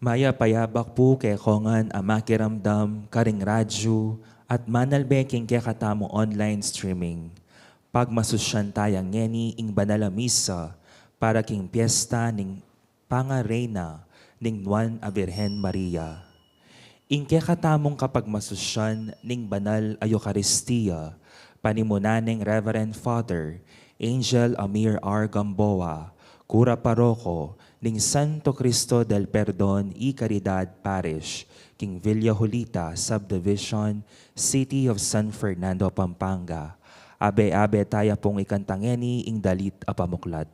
Maya payabak po kay kongan amakiramdam karing radyo at manalbeking kay katamo online streaming. Pagmasusyan tayang ngeni ing banala misa para king piyesta ning pangareyna ning Juan a Virgen Maria. Ingke katamong kapag masusyan ning banal a Eucharistia, panimunaning Reverend Father Angel Amir R. Gamboa, Cura Paroko, ning Santo Cristo del Perdon y Caridad Parish, King Villa Julita Subdivision, City of San Fernando, Pampanga. Abe-abe taya pong ikantangeni ing dalit a pamuklat.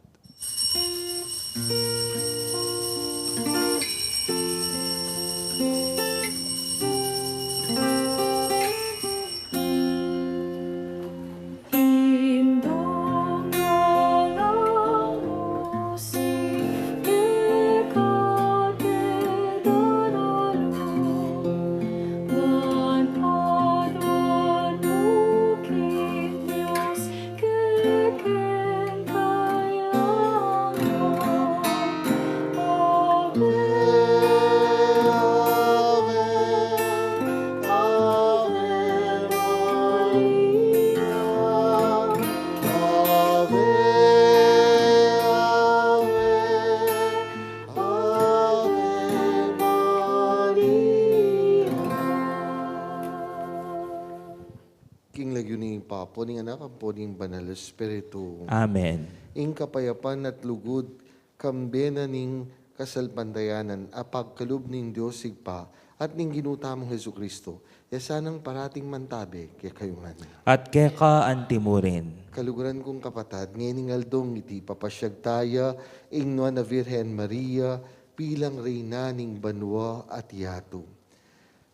King lagyuning Papo, ning anak ang po ning Banal Espiritu. Amen. Ing kapayapan at lugod, kambena ning kasalpandayanan, apagkalub ning Diyos sigpa, at ning ginutamong Hesu Kristo, yasanang parating mantabe, kaya kayungan. At keka antimurin. Kaluguran kong kapatad, ngayon aldong iti papasyag taya, ing Nuana Virgen Maria, bilang reyna ning banwa at yato.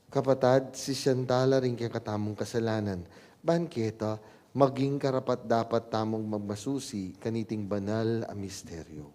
Kapatad, si Santala rin kaya katamong kasalanan, banketa, maging karapat dapat tamong magmasusi kaniting banal a misteryo.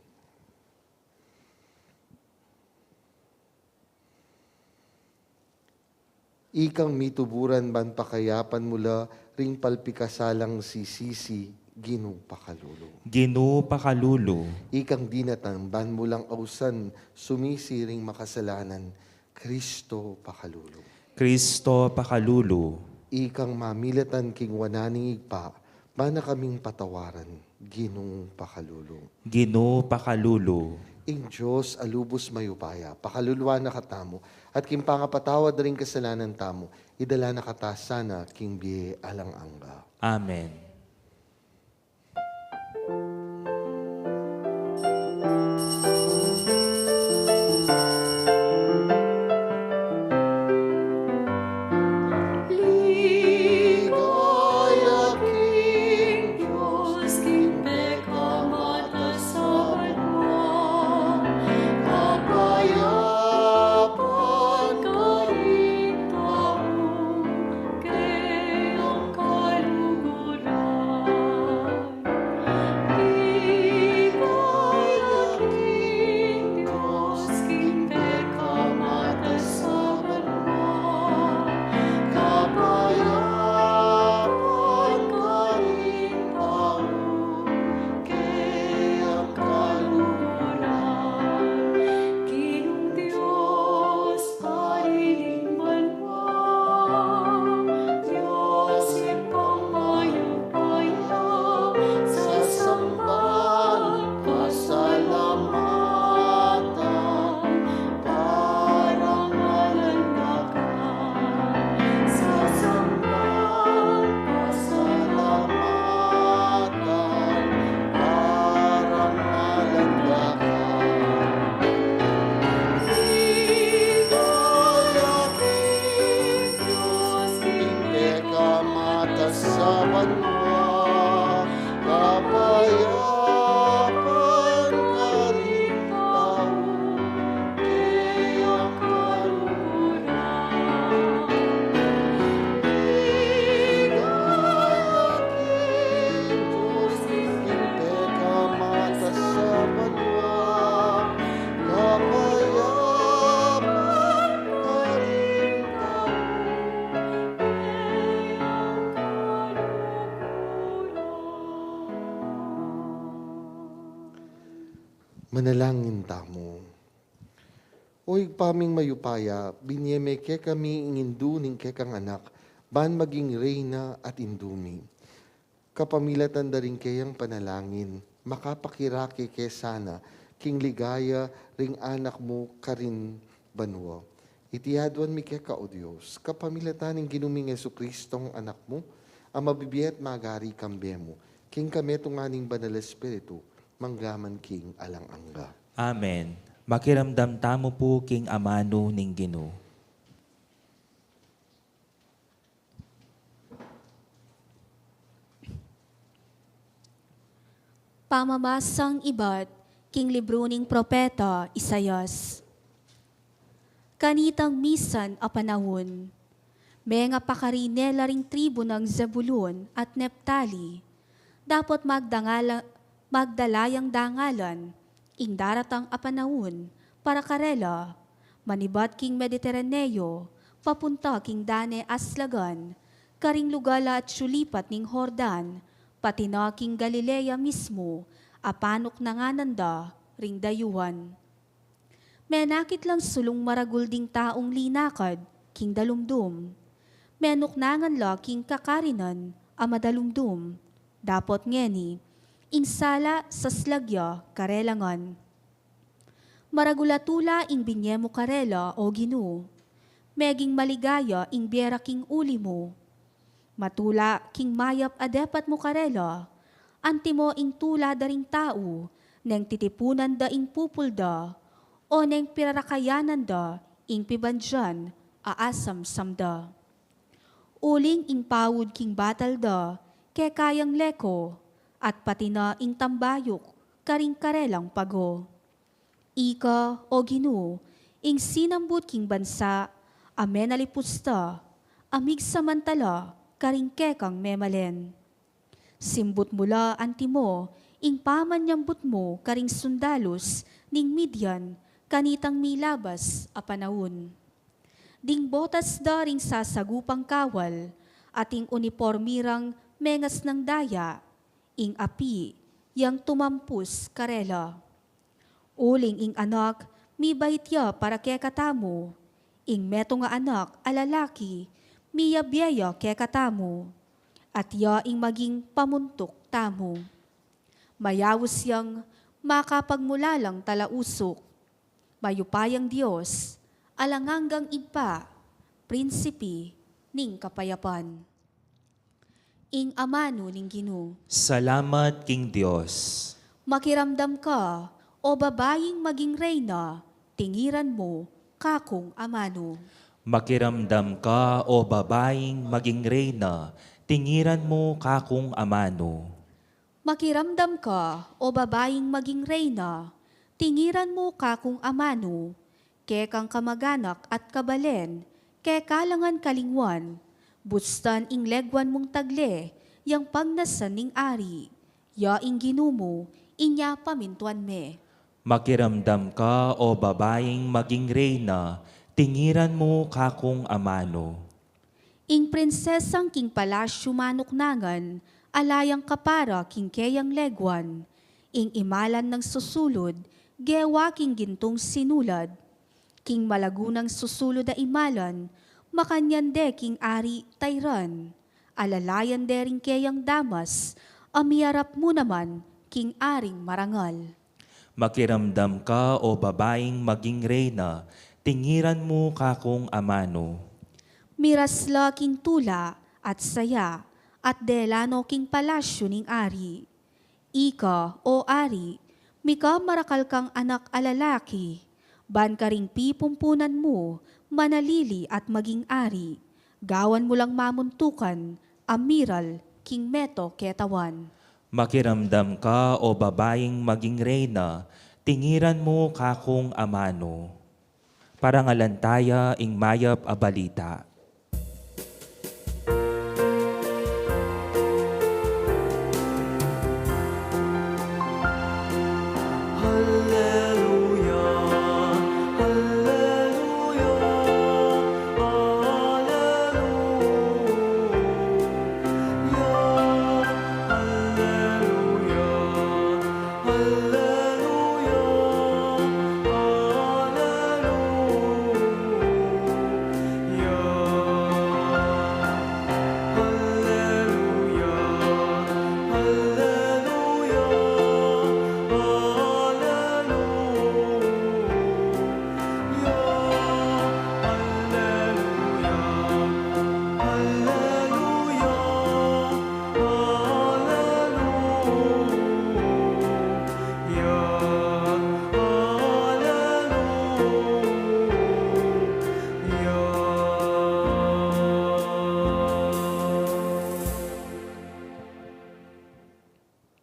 Ikang mituburan ban pakayapan mula ring palpikasalang sisisi Ginu pakalulu. Ginu pakalulu. Ikang dinatang ban mulang ausan sumisi ring makasalanan Kristo pakalulu. Kristo pakalulu. Ikang mamilatan king wananing igpa, bana kaming patawaran, Ginong pakalulu. Ginu pakalulu. Ing Diyos alubos mayupaya, pakaluluwa na katamo, at king pangapatawad ring kasalanan tamo, idala na katasana king biye alang angga. Amen. Manalangin tamo. Oy paming mayupaya, binyeme ke kami inginduning ke kang anak, ban maging reyna at indumi. Kapamilatan da rin kayang panalangin, makapakiraki ke sana, king ligaya ring anak mo karin banwa. Itihadwan mi ke ka o Diyos, kapamilatan ng ginuming Yesu Kristong anak mo, ang mabibiyat magari kambe mo, king kami tunganing banal espiritu, manggaman king alang angga. Amen. Makiramdam tamo po king amano ning Ginoo. Pamamasang ibat, king libro ning propeta Isayas. Kanitang misan a panahon, may nga pakarinela ring tribo ng Zebulun at Neptali, dapat magdalayang dangalan, ing daratang a panahon, para karela, manibat king Mediteraneo, papunta king Dane Aslagan, karing lugala at sulipat ning Hordan, pati na king Galilea mismo, apanok na nga nanda, ring dayuhan. Menakit lang sulong maragul ding taong linakad, king dalumdum. Menok nangan la king kakarinan, amadalumdum. Dapot ngeni, ing sala sa slagya karelangan. Maragulatula ing binyemo karela o Ginoo. Meging maligaya ing biera king uli mo. Matula king mayap adepat mo karela, antimo ing tula daring tao, neng titipunan da ing pupulda, o neng pirarakayanan da, ing pibandyan, aasam samda. Uling ing pawud king batal da, ke kayang leko, at pati na ing tambayok, karing karelang pago. Ika, o Ginoo, ing sinambut king bansa, amen alipusta, amig samantala, karing kekang memalen. Simbut mula antimo, ing pamanyambut mo karing sundalos, ning Midian, kanitang milabas a panahon. Ding botas da ring sasagupang kawal, ating uniformirang mengas ng daya, ing api, yang tumampus karela. Uling ing anak, mi baitya para kekatamo, ing meto nga anak alalaki, miya biyaya kekatamo, at ya ing maging pamuntok tamo. Mayawos yang makapagmulalang talausok, mayupayang Diyos, alanganggang ipa, prinsipi, ning kapayapan. Ing amano ning Ginoo. Salamat king Dios. Makiramdam ka, o babaying maging reyna, tingiran mo, kakong amano. Makiramdam ka o babaeng maging reyna, tingiran mo kakong amano. Makiramdam ka, o babaying maging reyna, tingiran mo kakong amano, kekang kamaganak at kabalen, kekalangan kalingwan, bustan ing legwan mong tagle, yang pagnasan ning ari, yaing ginumo, inya pamintuan me. Makiramdam ka o babaeng maging reyna, tingiran mo kakong amano. Ing prinsesang king palasyo manuknangan, alayang kapara king keyang legwan, ing imalan ng susulod, gewa king gintong sinulad, king malagunang susulod a imalan, makanyande king ari tayran, alalayan dering keyang damas, amiarap mo naman king aring marangal. Makiramdam ka o babaeng maging reyna, tingiran mo kakong amano. Mirasla king tula at saya, at delano king palasyo ning ari. Ika, o ari, mika marakal kang anak alalaki, ban ka ring pipumpunan mo, manalili at maging ari, gawan mo lang mamuntukan, amiral, king meto ketawan. Makiramdam ka o babaeng maging reyna, tingiran mo kakong amano. Parangalantaya ing mayap a balita.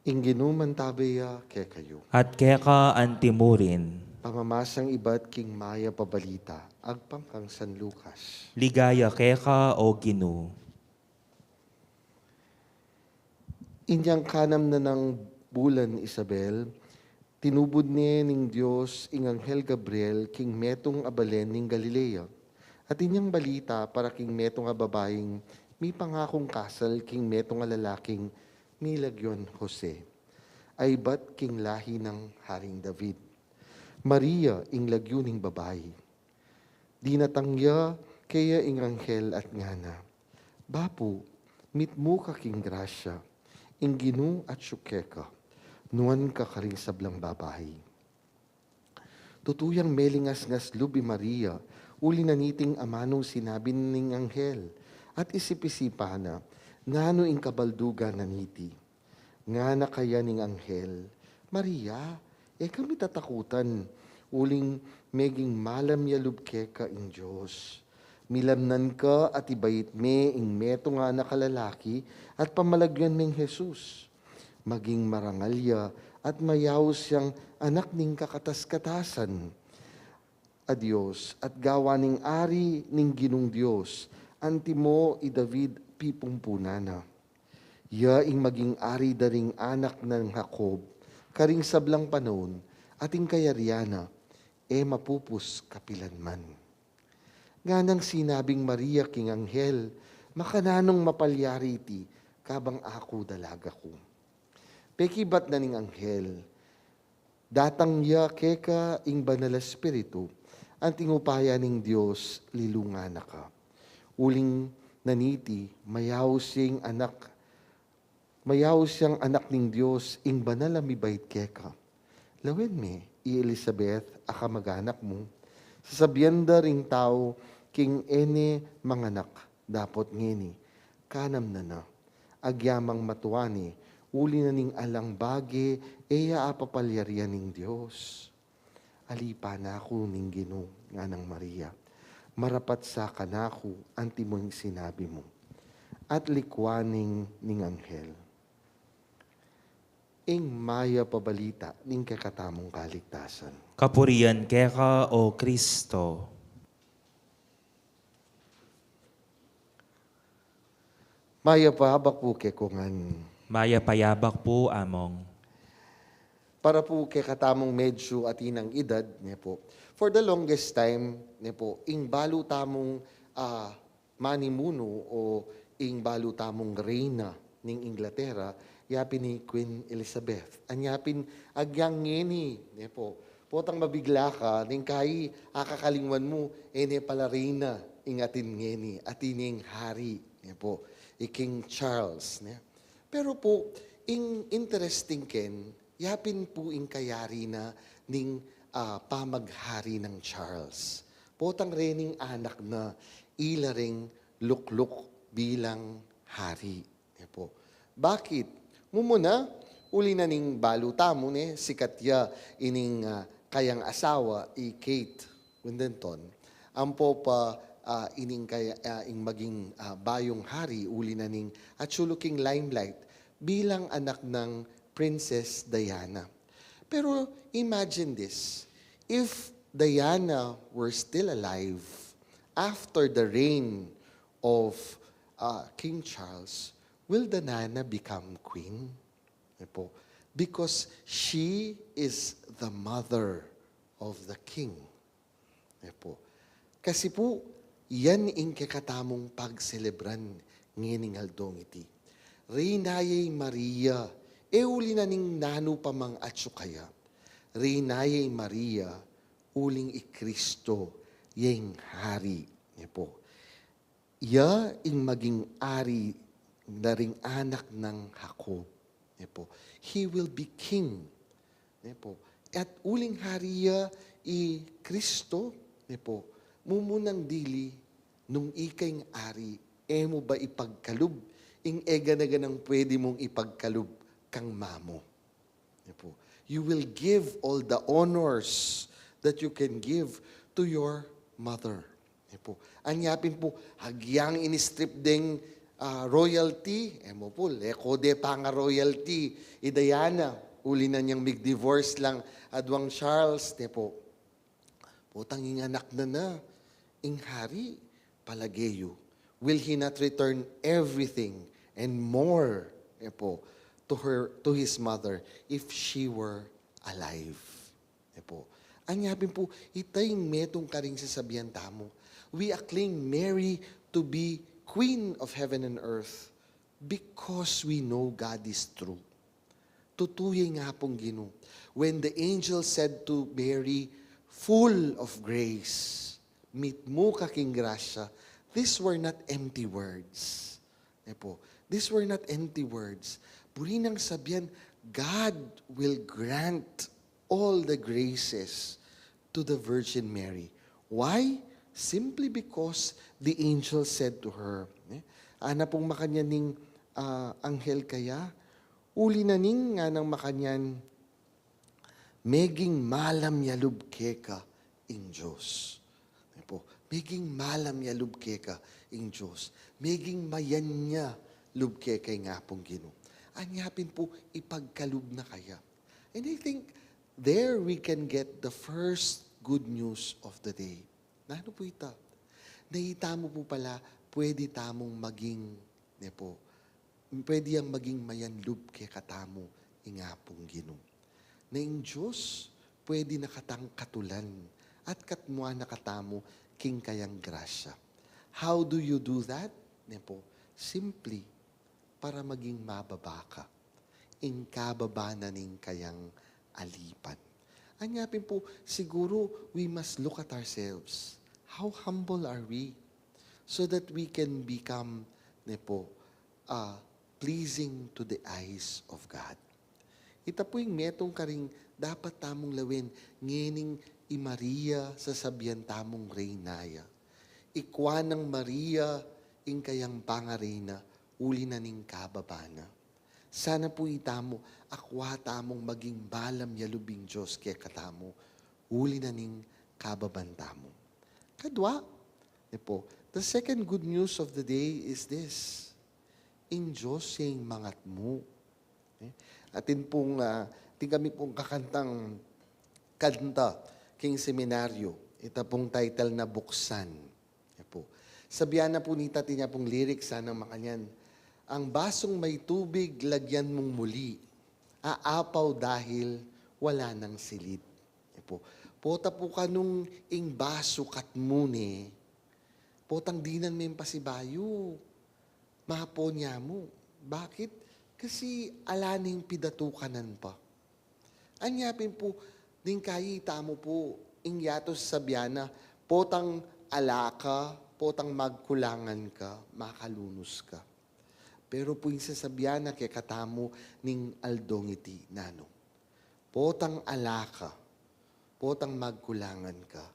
Ingginuman tabaya ke kayo. At keka antimurin, Pamamasang iba't king maya pabalita, agpam kang San Lucas. ligaya keka o Ginu. Inyang kanam na ng bulan Isabel, tinubod niya ning Diyos ing Anghel Gabriel king metong abalen ning Galilea. At inyang balita para king metong babaeng may pangakong kasal king metong lalaking milagyon Jose. Ay ba't king lahi ng Haring David? Maria ing lagyo ning babae. Di natangya kaya ing anghel at ngana. Bapo, mitmo ka king grasya, ing Ginu at syukeka, nuan ka karing sablang babae. Tutuyang melingas-ngas lubi Maria, uli na niting amanong sinabi ning anghel, at isip-isipa na, ngano ing kabalduga na niti. Nga na kaya ning anghel, Maria, kami tatakutan, uling meging malam yalubke ka ing Diyos. Milamnan ka at ibayit me ing meto nga nakalalaki at pamalagyan ming Jesus. Maging marangalya at mayaos siyang anak ning kakatas-katasan. Adios at gawa ning ari ning ginong Diyos, antimo i David pipumpunana. Ya ing maging ari daring anak ng Jacob, karing sablang panon, ating kayariana, mapupus kapilanman. Nga nang sinabing Maria king anghel, makananong mapalyari ti, kabang ako dalaga ko. Pekibat na ning anghel, datang ya keka ing banal espiritu, ang tingupaya ning Diyos lilungana ka. Uling naniti, mayaw siyang anak ning Diyos ing banal amibait keka. Lawen me, i Elizabeth, akamag-anak mo, sasabienda ring tao, king ene manganak, dapot ngeni, kanam na, agyamang matuani, uli na ning alang bage, eya apapalyarian ning Diyos. Alipa na ako ning Ginu, nga ng Maria, marapat sa kanako, antimo yung sinabi mo, at likwaning ning anghel. Ing maya pabalita ning kakatamong kaligtasan. Kapurian keka o Kristo. Maya pahabak po kekungan. Maya payabak po among. Para po katamong medyo atinang edad, niya po. For the longest time, niya po, ing balo tamong manimuno o ing balo tamong reyna ning Inglaterra, yapin ni Queen Elizabeth. Anyapin agyang ngeni, niya po. Potang mabigla ka, ning kai akakalingwan mo, ene pala reyna, ing atin ngeni, atining hari, niya po. King Charles. Niya. Pero po, ing interesting ken, yapin po ing kayari na ning pamaghari ng Charles. Potang rening anak na ilaring lukluk bilang hari. Niya po. Bakit? Mumuna, uli na ning baluta mo ni sikat ya ining kayang asawa Kate Windenton. Ampo pa ining ing maging bayong hari uli na ning atsuluking limelight bilang anak ng Princess Diana. Pero imagine this, if Diana were still alive after the reign of King Charles, will Diana become queen? Because she is the mother of the king. Kasi po, yan ing kakatamong pagselebran ngining aldong iti. Reynayay Maria, uli na ning nano pamang atsukaya. Reynayay Maria, uling Kristo, yang hari. Ya ing maging ari na ring anak ng Jacob. He will be king. At uling hari ya Kristo, mumunang dili nung ikaing ari, mo ba ipagkalub? Ing ega na ganang pwede mong ipagkalub kang mamo. You will give all the honors that you can give to your mother. Anyapin po, hagyang inistrip ding royalty, mo po, leko de pa nga royalty, Diana, uli na niyang mig-divorce lang, adwang Charles, po. Putang ing anak na, ing hari, palageyo. Will he not return everything and more, po, to his mother if she were alive? Po. Anyapin po, itayong metong karing sasabihan tamo. We acclaim Mary to be Queen of heaven and earth because we know God is true. Tutuye nga pong Ginoo. When the angel said to Mary, full of grace, meet mo kaking grasya, these were not empty words. Po, these were not empty words. Puri nang sabihan, God will grant all the graces to the Virgin Mary. Why? Simply because the angel said to her, ana pong makanyaning anghel kaya, uli na ning nga ng makanyan, meging malam ya lubkeka ing Diyos. Po, meging malam ya lubkeka ing Diyos. Meging mayan niya lubkeka nga pong Ginoo. Anyapin po, ipagkalub na kaya. And I think, there we can get the first good news of the day. Ano po ita? Nahita mo po pala, pwede tamong maging, pwede yang maging mayanlub kay katamo, ingapong Ginoo. Na yung Diyos, pwede nakatang katulan, at katmua nakatamo, king kayang grasya. How do you do that? Simply, para maging mababa ka. Ing kababa na ning kayang alipan. Anyapin po, siguro we must look at ourselves. How humble are we? So that we can become pleasing to the eyes of God. Ita po yung metong karing dapat tamong lawin, ngening i Maria sa sabihan tamong reynaya. Ikwa ng Maria, ing kayang pangarena, uli na ning kababana. Sana po itamo, akwa tamong maging balam yalubing Diyos kaya katamo, huli na ning kababantamo. Kadwa, the second good news of the day is this, in Diyos yung mangat mo. Atin pong, kami pong kakantang kanta, king seminaryo, ita pong title na Buksan. Sabihan na po nita tinya pong lyrics, sana makanyan, ang basong may tubig, lagyan mong muli. Aapaw dahil wala nang silid. Pota po ka nung ing baso katmune. Potang dinan may pasibayo. Mapo niya mo. Bakit? Kasi alaning pidatukanan pa. Anyapin po, din kayita mo po, ing yatos sabiana, potang alaka, potang magkulangan ka, makalunos ka. Pero po yung sasabihan na kay katamo ning aldongiti, nano. Potang alaka, potang magkulangan ka,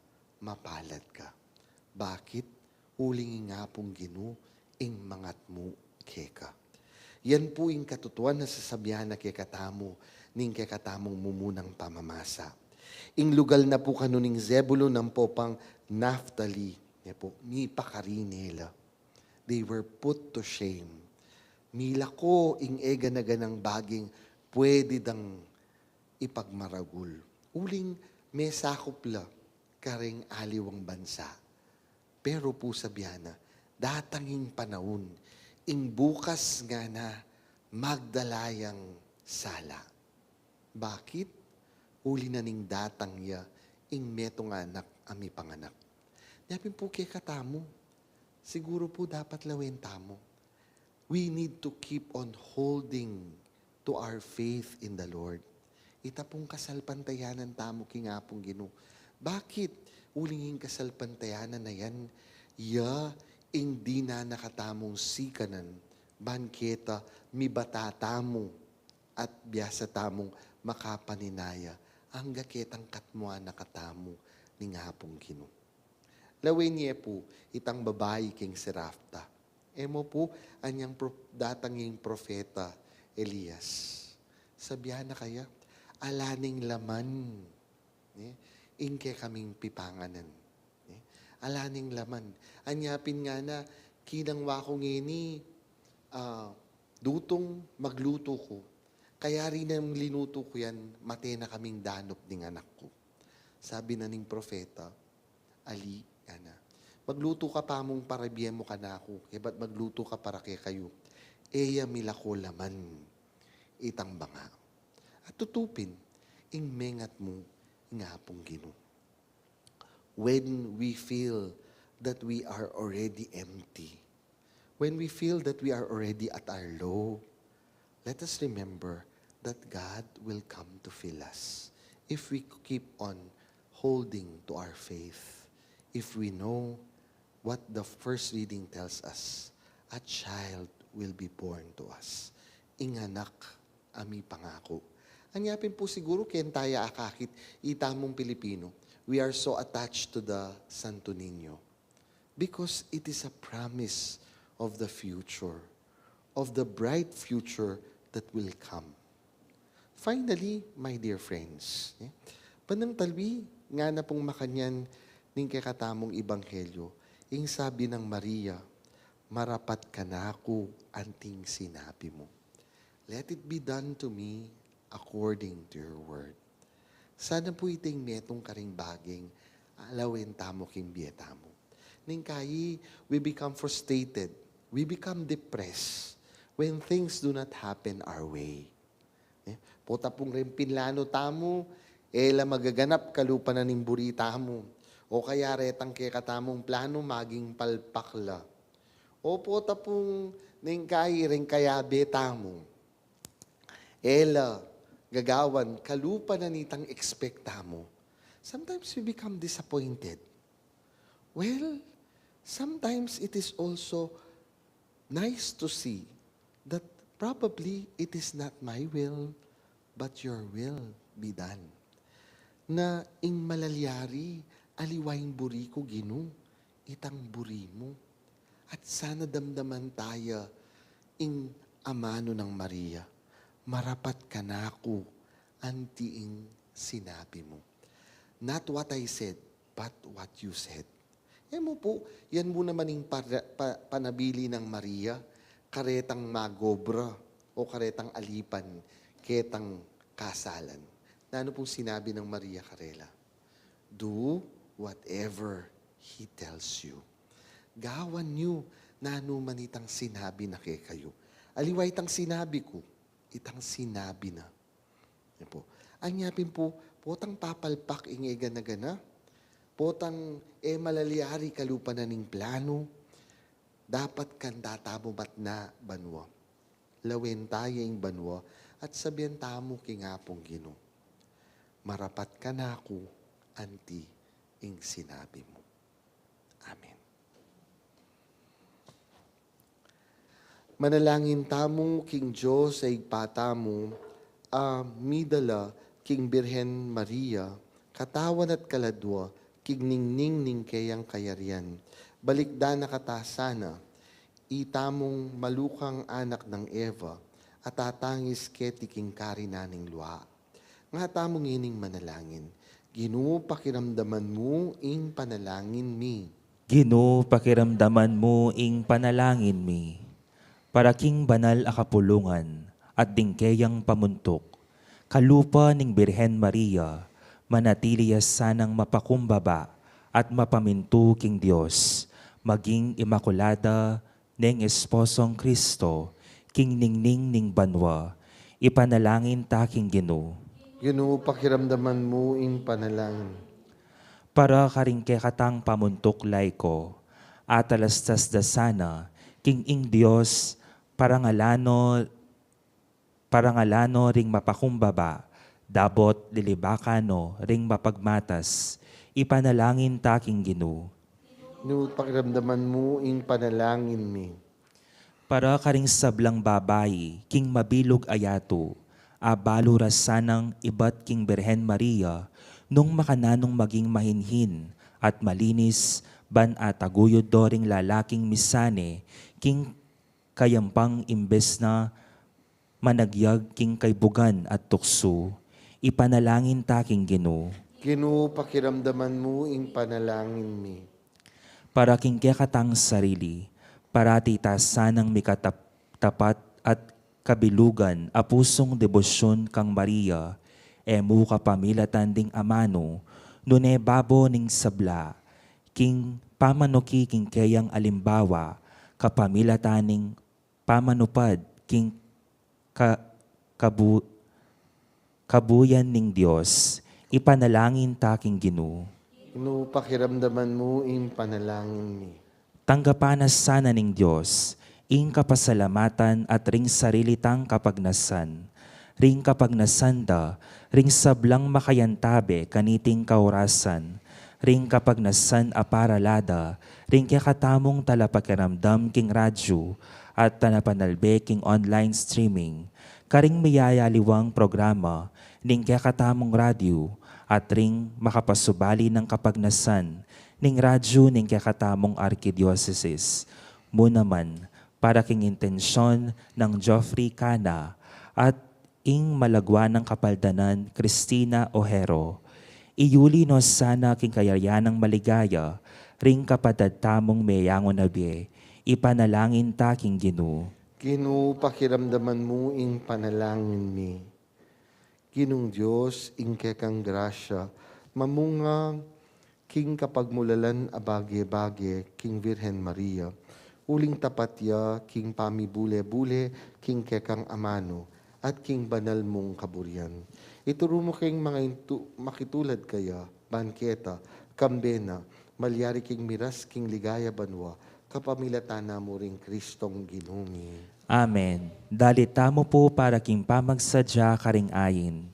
mapalad ka. Bakit? Uling nga pong Ginoo, ing mangat mo keka. Yan po yung katutuan na sasabihan na kay katamo, ning kay katamong mumunang pamamasa. Ing lugal na po kanuning Zebulun ng popang Naphtali, mi pakarinela. They were put to shame. Mila ko ing ega na ganang baging pwede dang ipagmaragul. Uling may sakopla karing aliwang bansa. Pero po sabiana, datanging panahon, ing bukas nga na magdalayang sala. Bakit? Uli na ning datang ya, ing metong anak ami panganak. Napin po kay katamo, siguro po dapat lawin tamo. We need to keep on holding to our faith in the Lord. Ita pong kasalpantayanan tamo kingapong Ginoo. Bakit? Ulinging kasalpantayanan na yan, hindi na nakatamong sikanan, banketa, mibata tamo, at biyasa tamong makapaninaya, ang gaketang katmua nakatamo ni ngapong Ginoo. Lawin niya po, itang babae king Serafta. Emo po, anyang datanging propeta, Elias. Sabihan na kaya, alaning laman, ingke kaming pipanganan. Alaning laman. Anyapin nga na, kinang wakong ini, dutong magluto ko. Kaya rin ang linuto ko yan, mate na kaming danop ng anak ko. Sabi na ning propeta, Ali, ana, magluto ka pa mong para biyen mo ka na ako, kaya ba't magluto ka para kay kayo? Eya milako laman, itang banga. At tutupin, ing mengat mo, nga pong Ginoo. When we feel that we are already empty, when we feel that we are already at our low, let us remember that God will come to fill us if we keep on holding to our faith. If we know what the first reading tells us, a child will be born to us. Inganak ami pangako. Anyapin po siguro ken taya akakit itamong Pilipino. We are so attached to the Santo Niño because it is a promise of the future, of the bright future that will come. Finally, my dear friends, panang talwi nga na pong makanyan ning kakatamong ebanghelyo, ing sabi ng Maria, marapat ka na ako anting sinabi mo. Let it be done to me according to your word. Sana po iting netong karing baging alawin tamo king bieta mo. Ning kayi, we become frustrated, we become depressed when things do not happen our way. Pota pong rin pinlano tamo, ela magaganap kalupa na ning burita mo. O kaya retang kaya katamong plano maging palpakla. O pota pong ning kayi rin kaya beta mo. Ela, gagawan, kalupa na nitang ekspekta mo. Sometimes we become disappointed. Well, sometimes it is also nice to see that probably it is not my will, but your will be done. Na ing malalyari, aliwaing buri ko Ginoo, itang buri mo. At sana damdaman tayo ing amano ng Maria. Marapat ka na ako, antiing sinabi mo. Not what I said, but what you said. Mo po, yan mo naman yung panabili ng Maria, karetang magobra o karetang alipan, ketang kasalan. Na ano pong sinabi ng Maria Karela? Do whatever He tells you. Gawan niyo na anuman itang sinabi na kay kayo. Aliway itang sinabi ko, itang sinabi na. Yan po. Anyapin po, potang papalpak ingega na gana, potang malalyari kalupa na ning plano, dapat kan datamo mat na banwa. Lawen tayo ing banwa, at sabihan tamo kingapong Ginoo. Marapat ka na ako, anti ing sinabi mo. Amen. Manalangin tamong king Diyos ay patamo, midala king Birhen Maria, katawan at kaladwa, king ningning ning kayang kayarian, balikda na katasana, itamong malukang anak ng Eva, at tatangis ketiking kari naning luha. Nga tamong ining manalangin, Ginoo pakiramdaman mo ing panalangin mi. Ginoo pakiramdaman mo ing panalangin mi. Para king banal a kapulungan at dingkeyang pamuntok, kalupa ning Birhen Maria, manatilias sanang mapakumbaba at mapamintu king Dios, maging imakulada ning esposong Kristo, king ningning ning banwa, ipanalangin ta king Ginoo. Ginoo pakiramdaman mo ing panalangin. Para karing katang pamuntok layko, atalastas da sana, king ing Dios, parangalano ring mapakumbaba, dabot lilibakano ring mapagmatas, ipanalangin taking Ginoo. Ginoo pakiramdaman mo ing panalangin mi. Para karing sablang babayi, king mabilog ayato, abaluras sanang ibat king Birhen Maria, nung makananong maging mahinhin at malinis, ban ataguyod doring lalaking misane, king kayampang imbes na managyag king kaybugan at tukso, ipanalangin taking Ginoo. Ginoo pakiramdaman mo ing panalangin mi. Para king katang sarili, parati ta sanang tapat at kabilugan a pusong debosyon kang Maria, emu kapamilatan ding amano, nune babo ning sabla, king pamanuki king kayang alimbawa, kapamilataning pamanupad king kabuyan ning Dios, ipanalangin taking Ginoo. Ginoo, pakiramdaman mo in panalangin mi. Tanggapanas sana ning Diyos, ing kapasalamatan at ring sarili tang kapagnasan. Ring kapagnasanda, ring sablang makayantabe kaniting kaurasan. Ring kapagnasan aparalada, ring kakatamong talapakiramdam king radyo at tanapanalbe king online streaming. Karing mayayaliwang programa, ning kakatamong radyo at ring makapasubali ng kapagnasan ning radyo ning kakatamong arkidiocese. Munaman, para king intensyon ng Geoffrey Cana at ing malagwa ng kapaldanan Cristina Ojero. Iyuli no sana king kayayanang maligaya, ring kapadadtamong mayangon nabi, ipanalangin taking Ginoo. Ginoo, pakiramdaman mo in panalangin mi. Ginong Diyos, ing kekang grasya, mamunga king kapagmulalan abage-bage, king Virhen Maria, uling tapatya, king pamibule-bule, king kekang amano, at king banal mong kaburian. Ituro mo king mga makitulad kaya, banketa, kambena, malyari king miras, king ligaya banwa, kapamilatana mo ring Kristong ginumi. Amen. Dalita mo po para king pamagsadya karing ayin.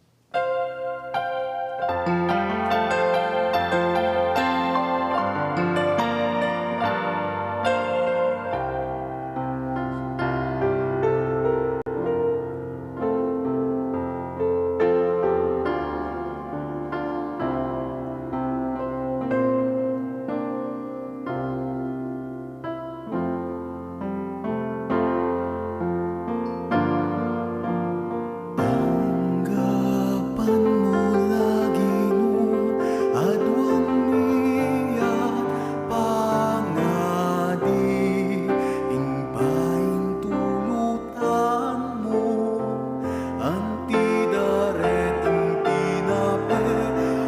Tanggapan mo lagi no, adwang niya pangadi, ingpaing tulutan mo, antidareting tinape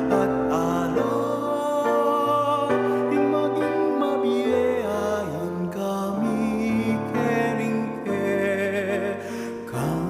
at ala, ing maging mabiyahin kami keringke kang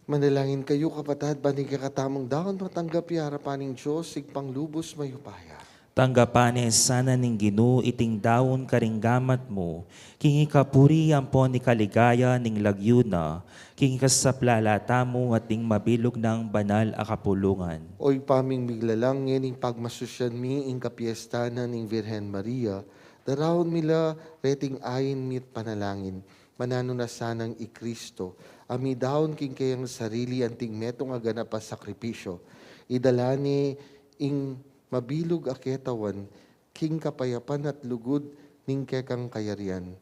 Manalangin kayo, kapatid, banig kakatamong daon matanggap harapaning Diyos, sigpang lubos mayupaya. Tanggapanes sana ning Ginoo iting dawon karinggamat mo, king ikapuri ampon ni kaligaya ning lagyuna, king ikasaplalata mo at ing mabilog ng banal a kapulungan. Oy paming miglalang ngening pagmasusyan mi ing kapiesta na ning Virhen Maria, darawon mila reting ayin mit panalangin, manano na sanang i Kristo, ami daon king kayang sarili anting metong agana pa sakripisyo, idalani ing mabilog a ketawan, king kapayapan at lugod ning kekang kayarian,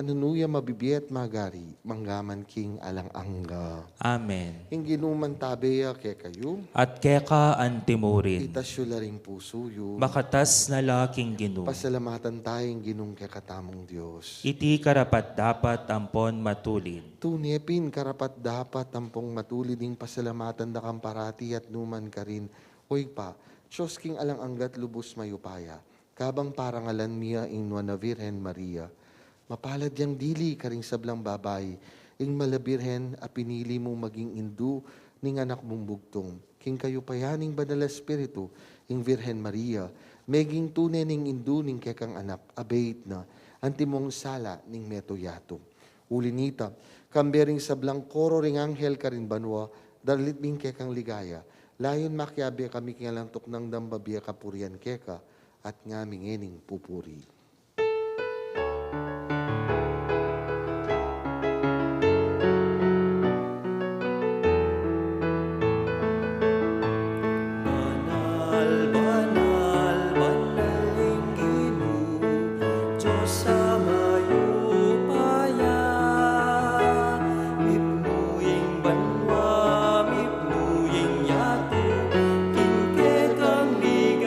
anunuya mabibiyat magari, manggaman king alang-angga. Amen. Ing ginuman tabeya ke kayo, At keka antimurin, itasyo la ring pusuyo, makatas na laking Ginoo, pasalamatan tayong ginung kekatamong Diyos. iti karapat dapat ampon matulin. Tunepin karapat dapat tampong matulid ing pasalamatan da kamparati at numan ka rin. Hoy pa, Diyos king alang-anggat lubos mayupaya, kabang parangalan miya ing na Virhen Maria. Mapalad yang dili karing sablang babay, ing malabirhen a pinili mong maging indu ning anak mong bugtong. King kayo payaning banal espiritu, ing Virhen Maria, meging tunay ning indu ning kekang anak, abait na, antimong sala ning metoyato. Ulinita, kambering sablang koro ring anghel karin banwa, dalit ning kekang ligaya, layon makyabe kami kingalantok ng dambabiya kapurian keka, at nga mingening pupuri. Banal, banal, banal ing Ginoo, Diyos sa mayupaya. Mipnuying banwa, mipnuying yato, king kekang ligaya.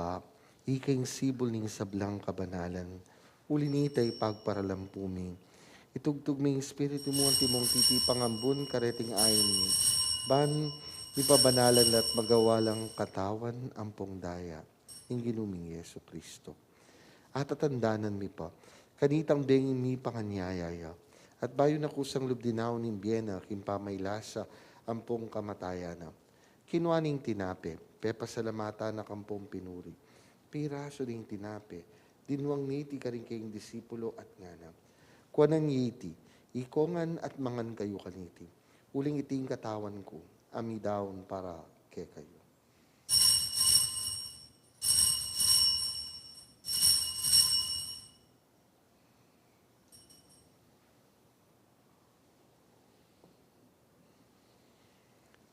pa, ikaing sibol ning sablang kabanalan, ulinitay pagparalampumi. Itugtog may espiritu mo ang timong titipangambun, kareting ayon ni. Ban, mipabanalan at magawalang katawan ampong daya, ng ginuming Yesu Kristo. At atandanan mi pa, kanitang bengin mi panganyayaya, at bayo na kusang lubdinaw ning biyena, kimpamaylasa, ampong kamatayana. Kinuaning tinape, pepasalamata na kampong pinuri. Piraso ding tinape, dinwang niti ka rin kayong disipulo at ngana. Kuanan yiti, ikongan at mangan kayo kaniti. Uling iting katawan ko, amidaon para kay kayo.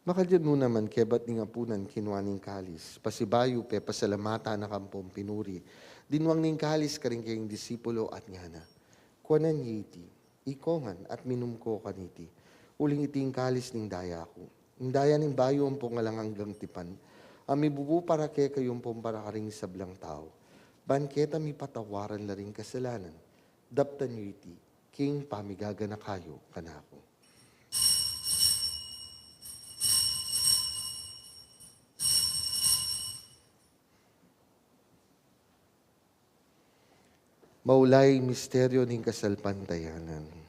Makadyan mo naman kebat ning apunan kinuaning kalis. Pasibayo pe pasalamata na kampong pinuri. Dinwang ning kalis karing kayong disipulo at ngana. Kuanan yiti, ikongan at minum ko kaniti. Uling iting kalis ning daya ko. Ning daya ning bayo ang pongalang hanggang tipan. Ami bubu para kay kayong para karing sablang tao. Banketa mi patawaran la ring kasalanan. Daptan yiti, king pamigaga na kayo kanako. Maulay misteryo ng kasalpantayanan.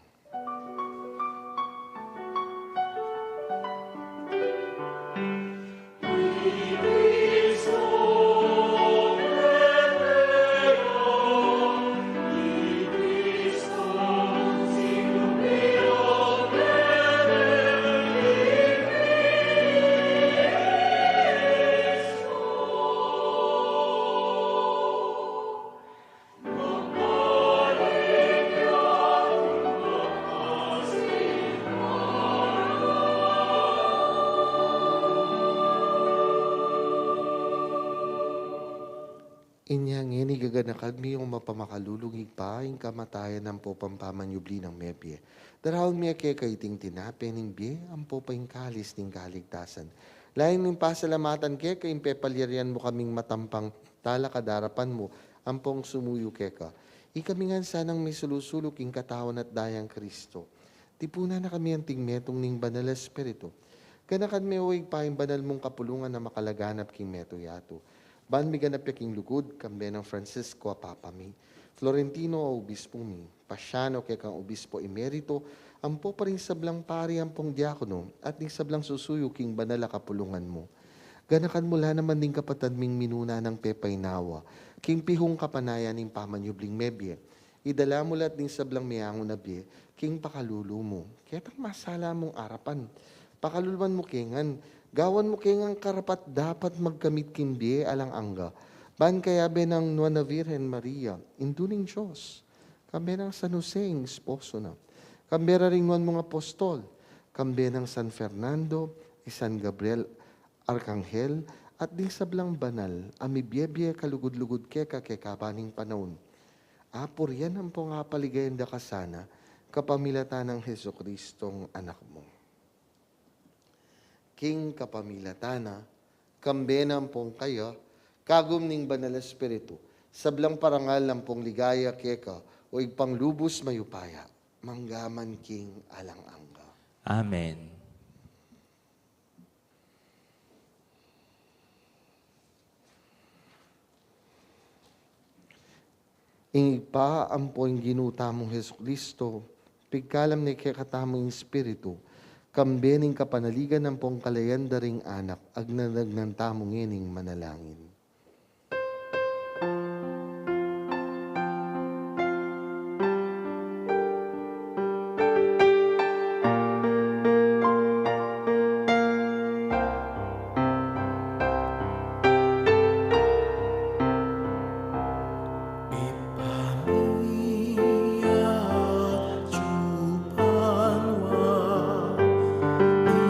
Inyang ngeni gaganakag mi yung mapamakalulungig pa yung kamatayan ng popampamanyubli ng mebye. Darahon miya kaya kaiting tinape ng biye ang popayong kalis ng kaligtasan. Lain ng pasalamatan kaya kayong pepalyarian mo kaming matampang talakadarapan mo ang pong sumuyo keka. Ikamingan sanang may sulusulok king katawan at dayang Kristo. Tipuna na kami ang tingmetong ning banal espiritu. Ganakan may uwig pa yung banal mong kapulungan na makalaganap king meto yato. Ban mi ganap yaking lugod, kambe ng Francisco a Papa mi, Florentino a obispo mi, Pasiano kay kang obispo emerito, ampo pa rin sablang pari ampong diakono, at ning sablang susuyo king banala kapulungan mo. Ganakan mula naman ning kapatad ming minuna ng pepay nawa, king pihong kapanayan ning pamanyubling mebye, idala mo lahat ning sablang miyango na bye, king pakalulu mo, ketang masala mong arapan, pakaluluan mo kingan, gawan mo kingang karapat dapat magkamit kimbiye alang angga. Ban kaya benang Nuana Virgen Maria, induning Diyos. Kambe ng San Jose, esposo na. Kambe ring nuan mga apostol. Kambe ng San Fernando, San Gabriel, Arkanghel, at ding sablang banal, amibiyebye kalugod-lugod keka kekabaning panahon. Apor yan ang pong apaligayan da kasana, kapamilatan ng Heso Kristong anak mo. King kapamilatana, kambenang pong kaya, kagum ning banal espiritu, sablang parangal ng pong ligaya keka, o igpanglubos mayupaya, manggaman king alang angga. Amen. Ingpa ang pong ginutamong Heso Kristo, pigkalam ni kekatamong espiritu, kambening kapanaligan ng pong kalayan daring anak, agnanag ng tamong ining manalangin.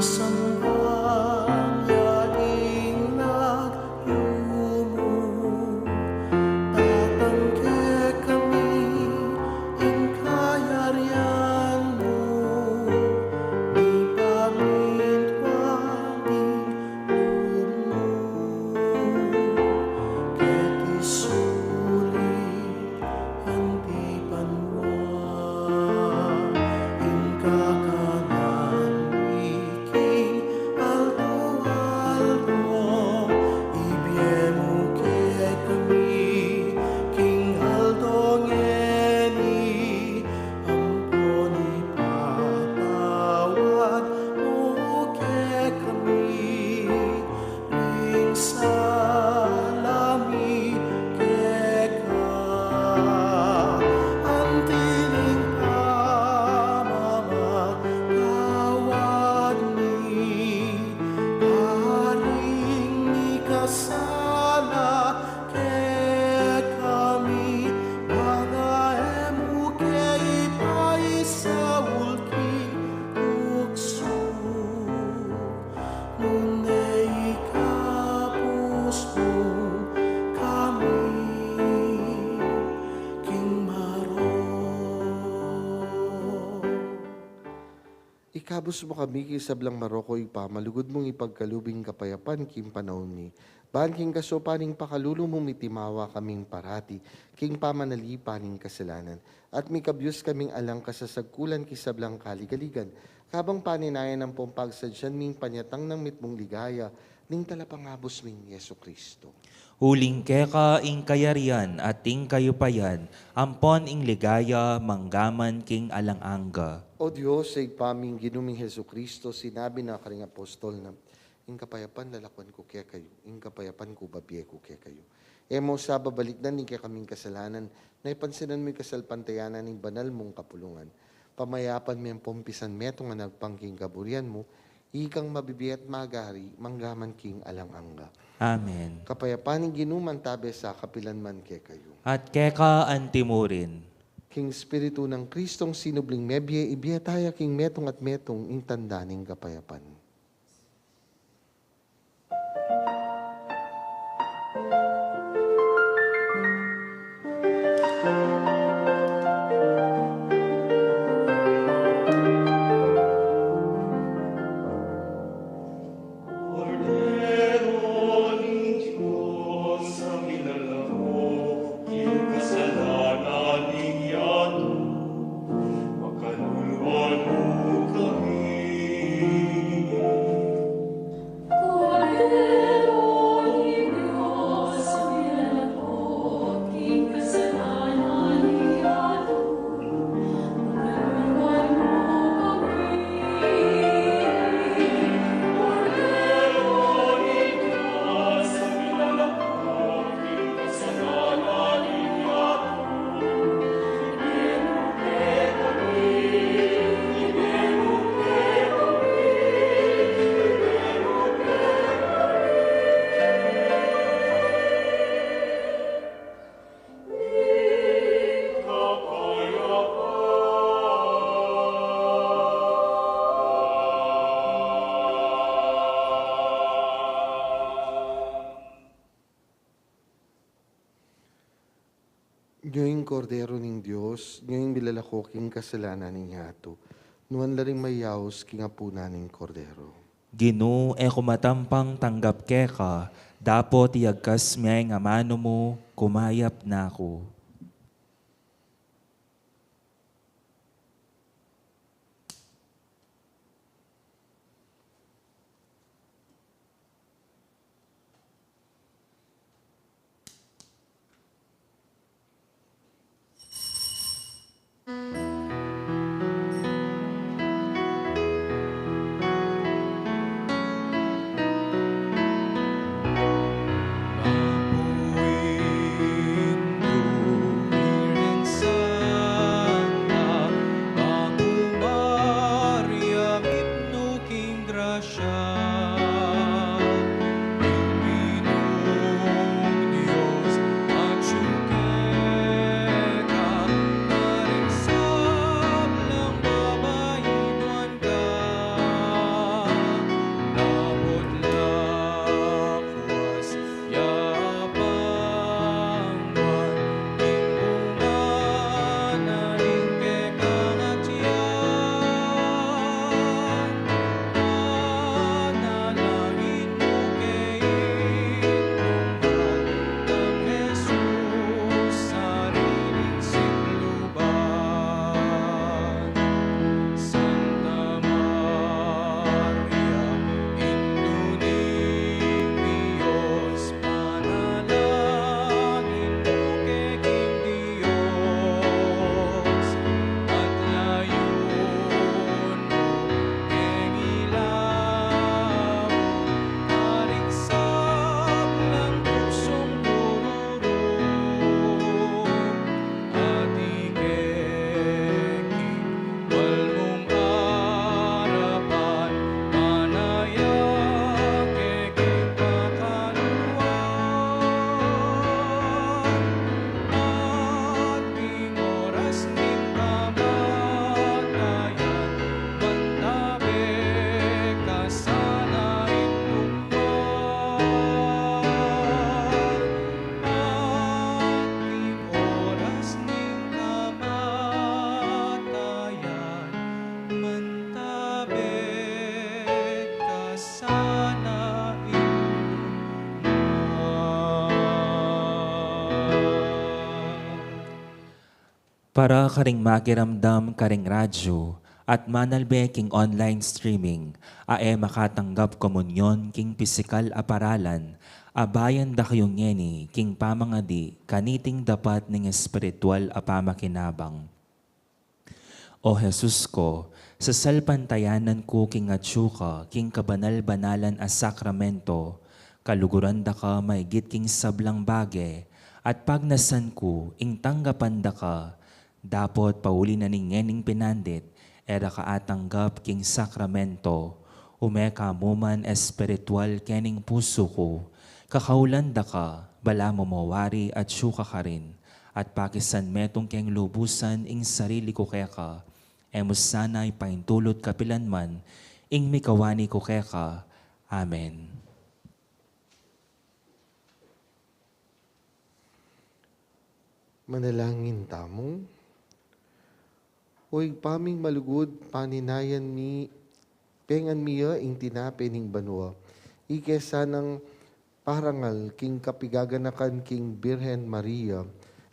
Isang bagay nagyung Ikabos mo kami kisablang Marokoy pa, malugod mong ipagkalubing kapayapan kim panahon ni. Ban king kasopaning pakalulu mong mitimawa kaming parati, king pamanali paning kasalanan. At mikabyos kaming alang kasasagkulan kisablang kaligaligan, kabang paninayan ng pompagsadyan ming panyatang ng mitmong ligaya, ning talapangabos ming Yeso Kristo. Huling keka ing kayarian at ing kayupayan, ampon ing ligaya, manggaman king alanganga. O Diyos, sa ipaming ginuming Heso Kristo, sinabi na karing apostol na, ing kapayapan lalakwan ko kaya kayo, ing kapayapan ko babiye ko kaya kayo. Emo sa babalik na ning kaya kaming kasalanan, na ipansinan mo yung kasalpantayanan ng banal mong kapulungan. Pamayapan mo yung pompisan metong nga nagpangking kaburian mo, ikang mabibi at magari, manggaman king alanganga. Amen. Kapayapan ng ginuman tabi sa kapilanman kaya kayo. At keka antimurin. King Espiritu ng Kristong sinubling mebye, ibiyataya king metong at metong ing tandaning kapayapan. Cordero ni Diyos, ang inalamo, iyong kasalanan niyado, makaluluan mo kami. Cordero ni Diyos, ang inalamo, iyong kasalanan niyado, makaluluan mo kami. Ngayong kordero ng Diyos, ngayong bilalako king kasalanan ng yato, nuan laring mayaos king apuna ng kordero. Ginu e kumatampang tanggap keka, dapo tiyagkas miyay nga mano mo, kumayap na ako. Mabuing Para karing makiramdam karing radyo at manalbe king online streaming, ae makatanggap komunyon king pisikal aparalan, abayan da kayong ngeni king pamangadi kaniting dapat ning espiritual apamakinabang. O Jesus ko, sa salpantayanan ko king atsuka, king kabanal-banalan a sakramento, kaluguran da ka maigit king sablang bage, at pag nasan ko, ing tanggapan da ka, dapot pauli na ning ngening pinandit, era ka atanggap king sakramento, umeka muman espiritual kening puso ko, kakaulan da ka, bala mo mawari at syuka ka rin, at pakisan metong keng lubusan ing sarili ko kaya ka, emos sana'y paintulot kapilanman, ing mikawani ko kaya ka. Amen. Manalangin tamong. Oy paming malugod paninayan mi pengan miya ing tinapening banwa. Ikesa ng parangal king kapigaganakan king Birhen Maria.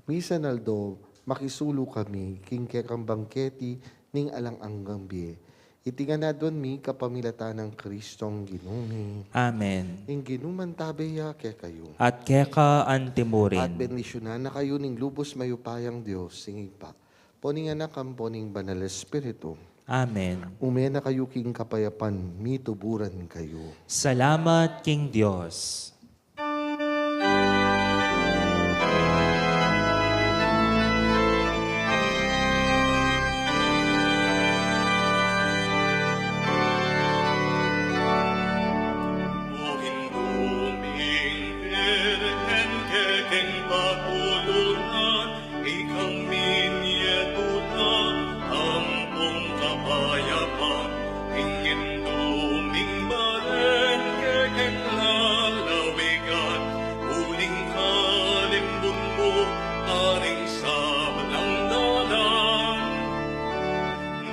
Misan aldo makisulo kami king kekang bangketi ning alang anggambi. Itinganadon mi kapamilatan ng Kristong Ginumi. Amen. Ing ginuman tabeya ke kayo. At keka At antimurin. benlisyonan na kayo ning lubos mayupayang Diyos. Singig pa. Poning anak ang poning banal espiritu. Amen. Umena kayo king kapayapan, mituburan kayo. Salamat King Diyos. O hinduming Birhen kekeng patulungan, ikang minyetuta, ampong kapayapan. Ingin duming balen kekeng lalawigan, uling kalimbun mo, taring sablang dalang.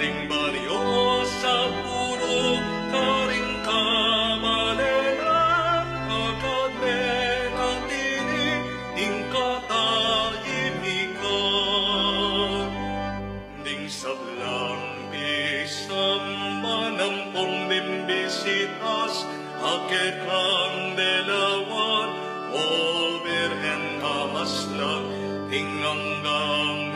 Ning baryo sa puro, karing kamalenan, agad menatini, ing katahimikan. Ning sablang bisam, manampong bimbisitas, akit kang delawan, o Birhen na maslang, ing hanggang